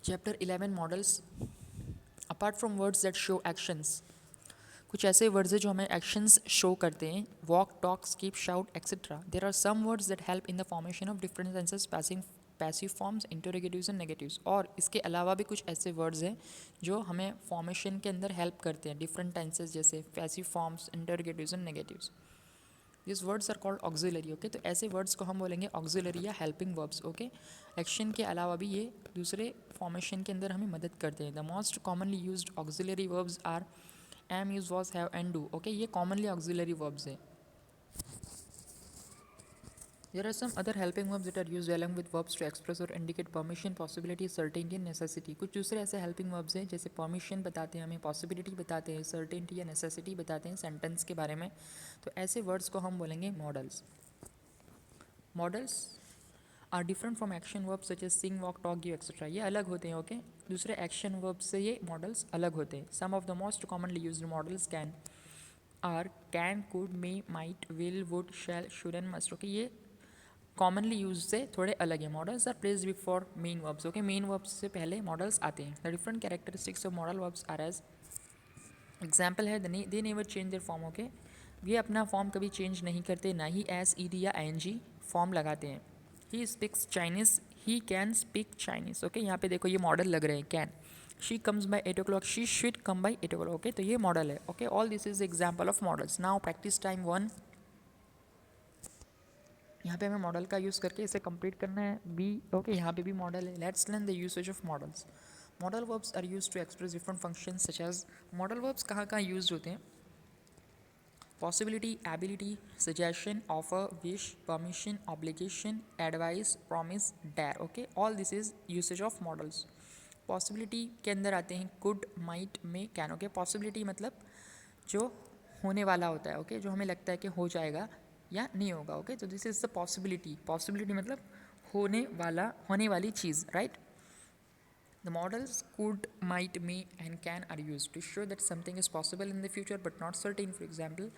Chapter 11 models. Apart from words that show actions, कुछ ऐसे words हैं जो हमें एक्शंस शो करते हैं, walk, talk, skip, shout etcetera. There are some words that help in the formation of different tenses, passive forms, interrogatives and negatives. और इसके अलावा भी कुछ ऐसे वर्ड्स हैं जो हमें फॉर्मेशन के अंदर हेल्प करते हैं, डिफरेंट टेंसेस जैसे passive forms, interrogatives and negatives. This words are called auxiliary. Okay, तो ऐसे वर्ड्स को हम बोलेंगे ऑक्सिलरी या हेल्पिंग वर्ब्स। ओके, एक्शन के अलावा भी ये दूसरे फॉर्मेशन के अंदर हमें मदद करते हैं। The most commonly used auxiliary verbs are am, is, was, have and do. Okay, ये कॉमनली ऑक्सिलरी वर्ब्स है। There are some other helping verbs that are used along with verbs to express or indicate permission, possibility, certainty and necessity. कुछ दूसरे ऐसे helping verbs हैं जैसे permission बताते हैं हमें, possibility बताते हैं, certainty या necessity बताते हैं sentence के बारे में। तो ऐसे words को हम बोलेंगे modals. Modals are different from action verbs such as sing, walk, talk, give, etc. ये अलग होते हैं। ओके, दूसरे action verbs से ये modals अलग होते हैं। Some of the most commonly used modals are can, could, may, might, will, would, shall, should and must. Okay, ये कॉमनली यूज से थोड़े अलग है। Modals are placed before main verbs. Okay, main verbs से पहले मॉडल्स आते हैं। The different characteristics of modal verbs are as example है they never change their form. Okay, ये अपना फॉर्म कभी चेंज नहीं करते, ना ही एस, ईडी या आईएनजी फॉर्म लगाते हैं। He speaks Chinese, he can speak Chinese. Okay, यहाँ पे देखो ये मॉडल लग रहे हैं can. She comes by 8 o'clock, she should come by 8 o'clock। Okay, तो ये मॉडल है। Okay, all this is example of models. Now practice time 1। यहाँ पे हमें मॉडल का यूज़ करके इसे कंप्लीट करना है। बी ओके, यहाँ पे भी मॉडल है। Let's learn the usage of models. Model verbs are use to express different functions such as. Model verbs कहाँ कहाँ यूज होते हैं? Possibility, ability, suggestion, offer, wish, permission, obligation, advice, promise, dare. Okay, all this is usage of models. Possibility के अंदर आते हैं could, might, may, can. Okay, possibility मतलब जो होने वाला होता है। ओके, जो हमें लगता है कि हो जाएगा या नहीं होगा। ओके, तो this is the possibility. Possibility मतलब होने वाली चीज़, right? The modals could, might, may and can are used to show that something is possible in the future but not certain. For example,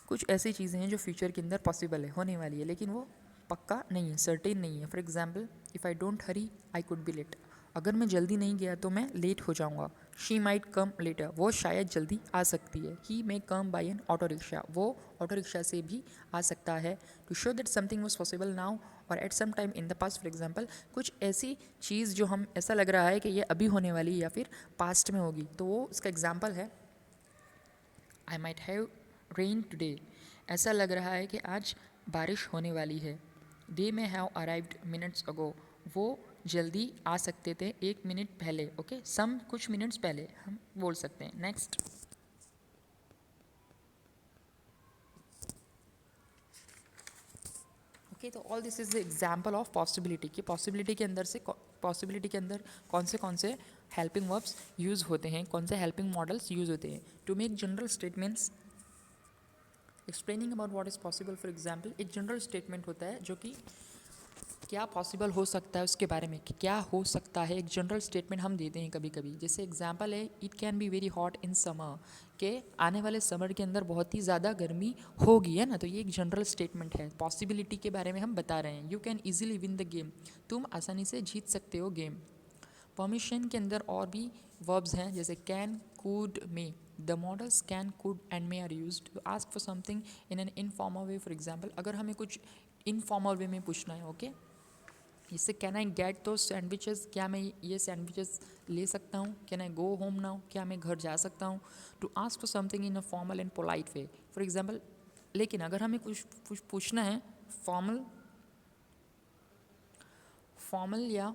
कुछ ऐसी चीज़ें हैं जो फ्यूचर के अंदर पॉसिबल है, होने वाली है, लेकिन वो पक्का नहीं है, सर्टेन नहीं है। For example, if I don't hurry I could be late. अगर मैं जल्दी नहीं गया तो मैं लेट हो जाऊंगा। शी माइट कम लेटर, वो शायद जल्दी आ सकती है। He may come by an auto rickshaw, वो ऑटो रिक्शा से भी आ सकता है। To show that something was possible now और at some time in the past. For example, कुछ ऐसी चीज़ जो हम ऐसा लग रहा है कि ये अभी होने वाली है या फिर पास्ट में होगी, तो वो इसका एग्जाम्पल है I might have rain today. ऐसा लग रहा है कि आज बारिश होने वाली है। They may have arrived minutes ago, वो जल्दी आ सकते थे 1 मिनट पहले। ओके, सम कुछ मिनट्स पहले हम बोल सकते हैं। नेक्स्ट, ओके, तो all this is the example of possibility कि पॉसिबिलिटी के अंदर कौन से हेल्पिंग वर्ब्स यूज़ होते हैं, कौन से हेल्पिंग मॉडल्स यूज़ होते हैं। To make general statements explaining about what is possible. For example, एक जनरल स्टेटमेंट होता है जो कि क्या पॉसिबल हो सकता है उसके बारे में, कि क्या हो सकता है, एक जनरल स्टेटमेंट हम देते हैं कभी कभी। जैसे एग्जांपल है, it can be very hot in summer, के आने वाले समर के अंदर बहुत ही ज़्यादा गर्मी होगी, है ना। तो ये एक जनरल स्टेटमेंट है, पॉसिबिलिटी के बारे में हम बता रहे हैं। You can easily win the game, तुम आसानी से जीत सकते हो गेम। परमिशन के अंदर और भी वर्ब्स हैं जैसे can, could, may. The models can, could and may are used to ask for something in an informal way. For example, अगर हमें कुछ इनफॉर्मल वे में पूछना है, ओके, इससे कैन आई गेट दो सैंडविचेस, क्या मैं ये सैंडविचेस ले सकता हूँ। Can I go home now, क्या मैं घर जा सकता हूँ। To ask for something in a formal and polite way. For example, लेकिन अगर हमें कुछ पूछना है फॉर्मल या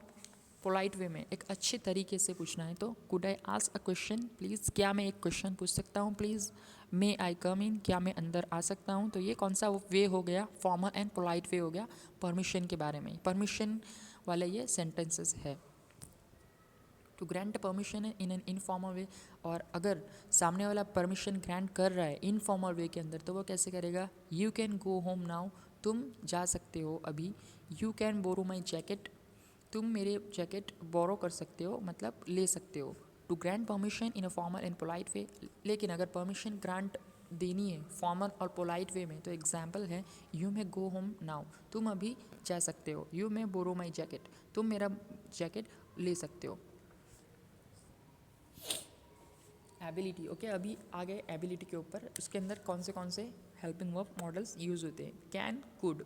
पोलाइट वे में, एक अच्छे तरीके से पूछना है, तो could I ask a question please, क्या मैं एक क्वेश्चन पूछ सकता हूँ प्लीज़। मे आई कम इन, क्या मैं अंदर आ सकता हूँ। तो ये कौन सा वे हो गया, फॉर्मल एंड पोलाइट वे हो गया परमिशन के बारे में। परमिशन वाले ये सेंटेंसेस है। To grant permission in an informal way, और अगर सामने वाला परमिशन ग्रांट कर रहा है इनफॉर्मल वे के अंदर, तो वो कैसे करेगा। You can go home now, तुम जा सकते हो अभी। You can borrow my jacket, तुम मेरे जैकेट बोरो कर सकते हो, मतलब ले सकते हो। To grant permission in a formal and polite way, लेकिन अगर परमिशन ग्रांट देनी है फॉर्मल और पोलाइट वे में, तो एग्जाम्पल है you may go home now, तुम अभी जा सकते हो। You may borrow my jacket, तुम मेरा जैकेट ले सकते हो। एबिलिटी, ओके अभी आ गए एबिलिटी के ऊपर। उसके अंदर कौन से हेल्पिंग वर्ब मॉडल्स यूज होते हैं? Can, could.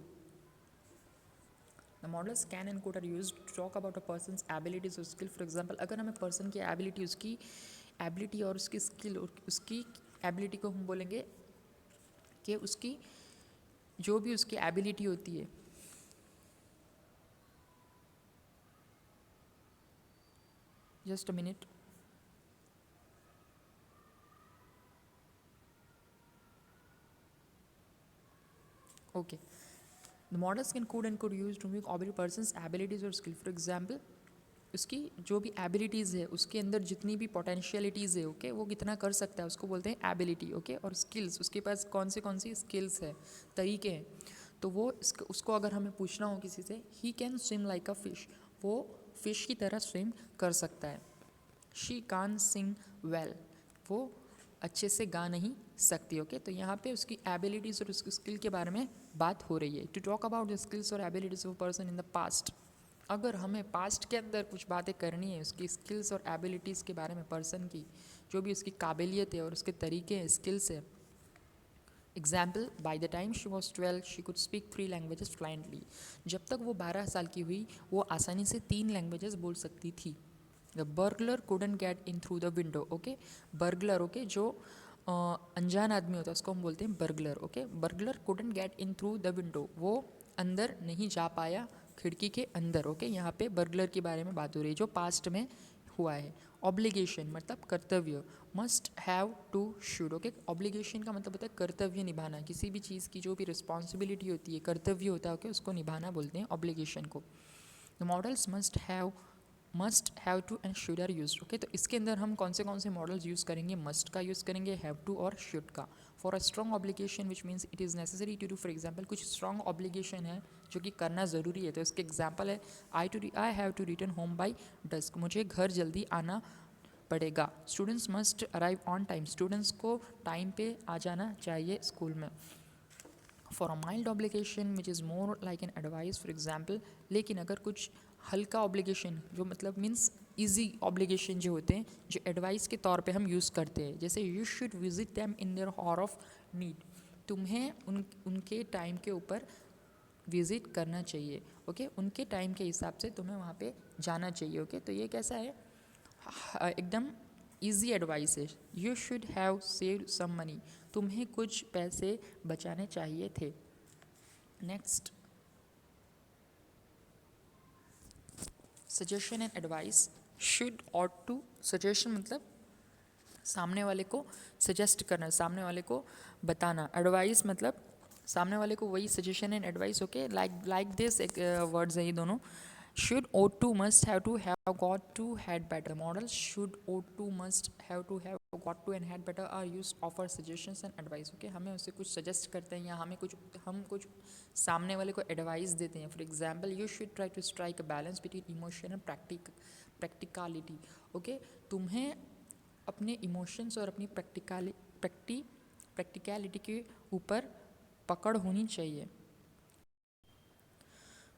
The models can and could are use to talk about a person's abilities और स्किल। फॉर एग्जाम्पल, अगर हमें पर्सन की एबिलिटी, उसकी एबिलिटी और उसकी स्किल, और उसकी एबिलिटी को हम बोलेंगे कि उसकी जो भी उसकी एबिलिटी होती है, just a minute, okay. The models can could and could use to make observe person's abilities और स्किल। फॉर एग्जाम्पल, उसकी जो भी एबिलिटीज़ है, उसके अंदर जितनी भी पोटेंशियलिटीज़ है, ओके वो कितना कर सकता है, उसको बोलते हैं एबिलिटी, ओके। और स्किल्स, उसके पास कौन सी स्किल्स है, तरीके हैं। तो वो उसको अगर हमें पूछना हो किसी से, he can swim like a fish, वो फिश की तरह स्विम कर सकता है। शी कान सिंग वेल, वो अच्छे से गा नहीं सकती, ओके। तो यहाँ पे उसकी एबिलिटीज़ और उसकी स्किल के बारे में बात हो रही है। To talk about the skills और abilities of person in the past, अगर हमें पास्ट के अंदर कुछ बातें करनी है उसकी स्किल्स और एबिलिटीज़ के बारे में, पर्सन की जो भी उसकी काबिलियत है और उसके तरीके हैं, स्किल्स है। Example, by the time she was 12 she could speak 3 languages fluently. जब तक वो 12 साल की हुई, वो आसानी से 3 लैंग्वेजेस बोल सकती थी। The burglar couldn't get in through the window, okay. Burglar, okay, जो अनजान आदमी होता है उसको हम बोलते हैं burglar, okay. Burglar couldn't get in through the window, वो अंदर नहीं जा पाया खिड़की के अंदर, ओके। यहाँ पे बर्गलर के बारे में बात हो रही है जो पास्ट में हुआ है। ऑब्लिगेशन मतलब कर्तव्य, must have to should, okay. Obligation का मतलब होता है कर्तव्य निभाना, किसी भी चीज़ की जो भी रिस्पॉन्सिबिलिटी होती है, कर्तव्य होता है, ओके, उसको निभाना बोलते हैं ऑब्लिगेशन को। The models must have to and should are use, okay. तो इसके अंदर हम कौन से मॉडल्स यूज़ करेंगे? मस्ट का यूज़ करेंगे, हैव टू और शुड का। For a strong obligation which means it is necessary to do, for example कुछ स्ट्रॉन्ग ऑब्लिगेशन है जो कि करना ज़रूरी है, तो इसके एग्जाम्पल है I have to return home by dusk, मुझे घर जल्दी आना पड़ेगा। Students must arrive on time, students को टाइम पे आ जाना चाहिए स्कूल में। For a mild obligation which is more like an advice, for example, लेकिन अगर कुछ हल्का ऑब्लिगेशन जो मतलब मीन्स ईजी ऑब्लिगेशन जो होते हैं, जो एडवाइस के तौर पे हम यूज़ करते हैं, जैसे you should visit them in their hour of need, तुम्हें उनके टाइम के ऊपर विज़िट करना चाहिए, ओके। उनके टाइम के हिसाब से तुम्हें वहाँ पे जाना चाहिए, ओके। तो ये कैसा है? एकदम ईजी एडवाइस है। You should have saved some money, तुम्हें कुछ पैसे बचाने चाहिए थे। Next, suggestion and advice, should और टू। सजेशन मतलब सामने वाले को सजेस्ट करना, सामने वाले को बताना। एडवाइस मतलब सामने वाले को वही suggestion and advice, okay. Like this words है ये दोनों। Should ought to must have to have got to had better, model should ought to must have to have got to and had better are use offer suggestions and advice, okay. हमें उसे कुछ suggest करते हैं या हम कुछ सामने वाले को एडवाइस देते हैं। For example, you should try to strike a balance between emotion and practicality, okay. तुम्हें अपने इमोशंस और अपनी प्रैक्टिकलिटी के ऊपर पकड़ होनी चाहिए।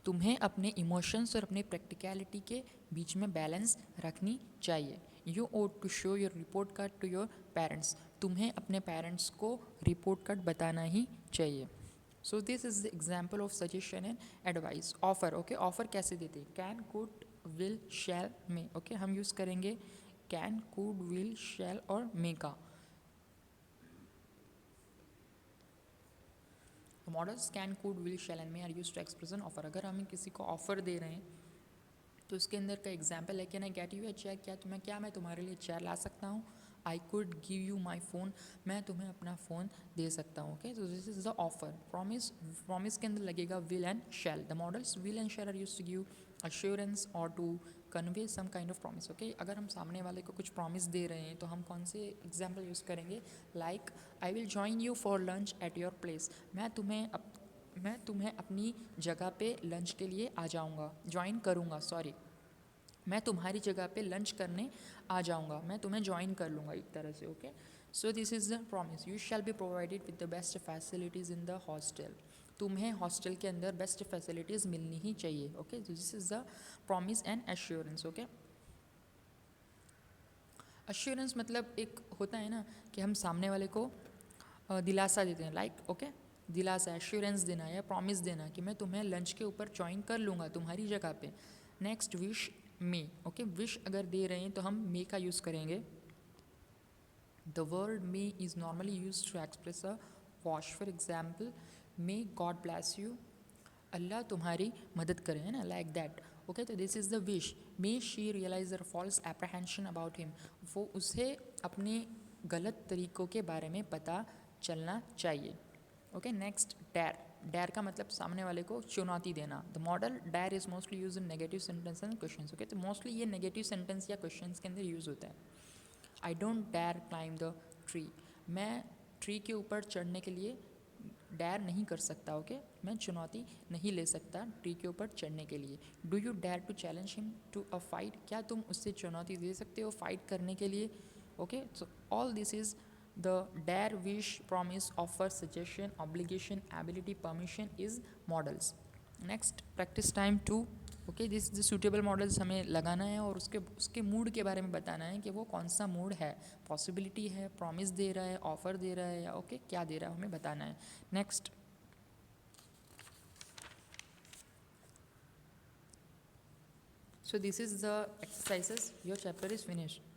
तुम्हें अपने इमोशंस और अपने प्रैक्टिकलिटी के बीच में बैलेंस रखनी चाहिए। You ought to show your report card to your parents, तुम्हें अपने पेरेंट्स को रिपोर्ट कार्ड बताना ही चाहिए। So this is the example of suggestion and advice. Offer, okay. Offer कैसे देते हैं? Can, could, will, shall, may, okay. हम यूज़ करेंगे कैन, कुड, विल, शैल और मे का। Models can, could, will, shall and may are use to express an offer. अगर हम किसी को ऑफर दे रहे हैं तो उसके अंदर का एग्जाम्पल है, can I get you a chair, क्या मैं तुम्हारे लिए चेयर ला सकता हूँ। I could give you my phone, मैं तुम्हें अपना फ़ोन दे सकता हूँ, ओके। तो this is the offer. Promise के अंदर लगेगा will and shall. The modals will and shall are use to give assurance और to convey some kind of promise, okay. अगर हम सामने वाले को कुछ प्रॉमिस दे रहे हैं तो हम कौन से एग्जाम्पल यूज़ करेंगे? Like I will join you for lunch at your place, मैं तुम्हें अपनी जगह पे लंच के लिए आ जाऊँगा, ज्वाइन करूँगा, सॉरी, मैं तुम्हारी जगह पे लंच करने आ जाऊँगा, मैं तुम्हें ज्वाइन कर लूँगा एक तरह से, okay. So this is the promise. You shall be provided with the best facilities in the hostel, तुम्हें हॉस्टल के अंदर बेस्ट फैसिलिटीज़ मिलनी ही चाहिए, okay. This is the promise and assurance, okay. Assurance मतलब एक होता है ना कि हम सामने वाले को दिलासा देते हैं, लाइक ओके, दिलासा, एश्योरेंस देना या प्रॉमिस देना कि मैं तुम्हें लंच के ऊपर ज्वाइन कर लूँगा तुम्हारी जगह पे। नेक्स्ट विश मे, ओके, विश अगर दे रहे हैं तो हम मे का यूज़ करेंगे। The word may is normally use to express a wish, for example may God bless you, Allah तुम्हारी मदद करे, है ना, लाइक दैट। ओके, तो this is the wish. May she realise her false apprehension about him, वो उसे अपने गलत तरीक़ों के बारे में पता चलना चाहिए। Okay, next डैर। डैर का मतलब सामने वाले को चुनौती देना। The modal dare is mostly use in negative sentence and questions. Okay, तो मोस्टली ये नेगेटिव सेंटेंस या क्वेश्चंस के अंदर यूज़ होता है। I don't dare climb the tree, मैं ट्री के ऊपर चढ़ने के लिए डैर नहीं कर सकता। ओके, मैं चुनौती नहीं ले सकता ट्री के ऊपर चढ़ने के लिए। Do you dare to challenge him to a fight, क्या तुम उससे चुनौती दे सकते हो फाइट करने के लिए। Okay, so all this is the dare, wish, promise, offer, suggestion, obligation, ability, permission is modals. Next practice time 2। Okay, this the suitable modals हमें लगाना है और उसके मूड के बारे में बताना है कि वो कौन सा मूड है, पॉसिबिलिटी है, प्रॉमिस दे रहा है, ऑफर दे रहा है, या ओके क्या दे रहा है हमें बताना है। Next, so this is the exercises, your chapter is finished.